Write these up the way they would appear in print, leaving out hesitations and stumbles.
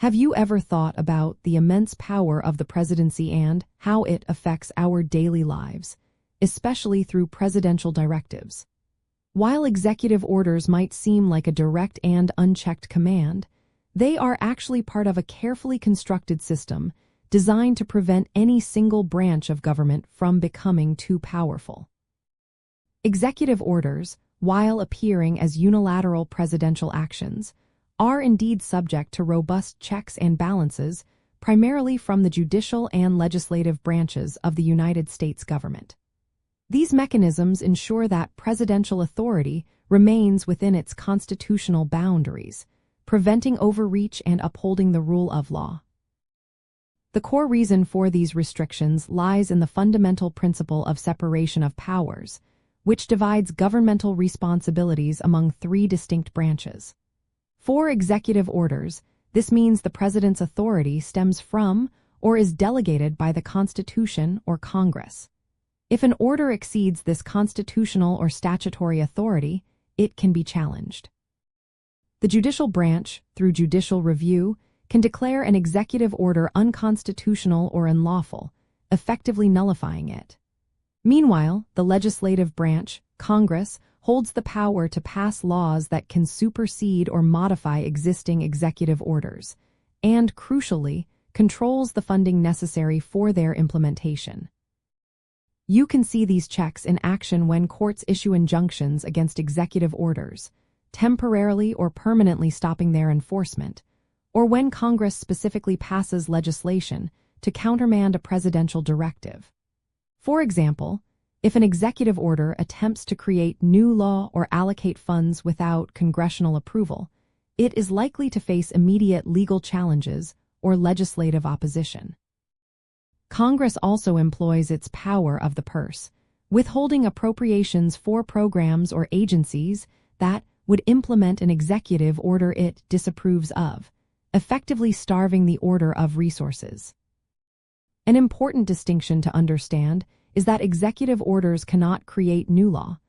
Have you ever thought about the immense power of the presidency and how it affects our daily lives, especially through presidential directives? While executive orders might seem like a direct and unchecked command, they are actually part of a carefully constructed system designed to prevent any single branch of government from becoming too powerful. Executive orders, while appearing as unilateral presidential actions, are indeed subject to robust checks and balances, primarily from the judicial and legislative branches of the United States government. These mechanisms ensure that presidential authority remains within its constitutional boundaries, preventing overreach and upholding the rule of law. The core reason for these restrictions lies in the fundamental principle of separation of powers, which divides governmental responsibilities among three distinct branches. For executive orders, this means the president's authority stems from or is delegated by the Constitution or Congress. If an order exceeds this constitutional or statutory authority, it can be challenged. The judicial branch, through judicial review, can declare an executive order unconstitutional or unlawful, effectively nullifying it. Meanwhile, the legislative branch, Congress, holds the power to pass laws that can supersede or modify existing executive orders, and, crucially, controls the funding necessary for their implementation. You can see these checks in action when courts issue injunctions against executive orders, temporarily or permanently stopping their enforcement, or when Congress specifically passes legislation to countermand a presidential directive. For example, if an executive order attempts to create new law or allocate funds without congressional approval, it is likely to face immediate legal challenges or legislative opposition. Congress also employs its power of the purse, withholding appropriations for programs or agencies that would implement an executive order it disapproves of, effectively starving the order of resources. An important distinction to understand is that executive orders cannot create new law.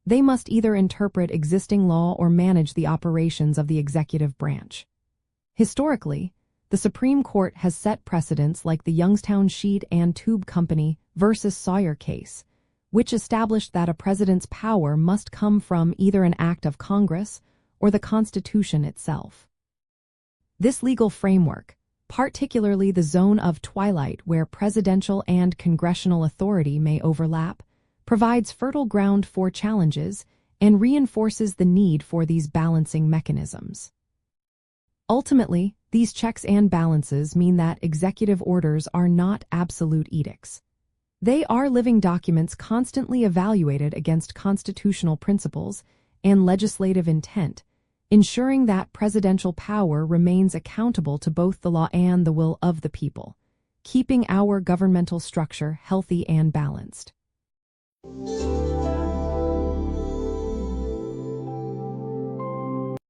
They must either interpret existing law or manage the operations of the executive branch. Historically, the Supreme Court has set precedents like the Youngstown Sheet and Tube Company versus Sawyer case, which established that a president's power must come from either an act of Congress or the Constitution itself. This legal framework, particularly the zone of twilight where presidential and congressional authority may overlap, provides fertile ground for challenges and reinforces the need for these balancing mechanisms. Ultimately, these checks and balances mean that executive orders are not absolute edicts. They are living documents constantly evaluated against constitutional principles and legislative intent, ensuring that presidential power remains accountable to both the law and the will of the people, keeping our governmental structure healthy and balanced.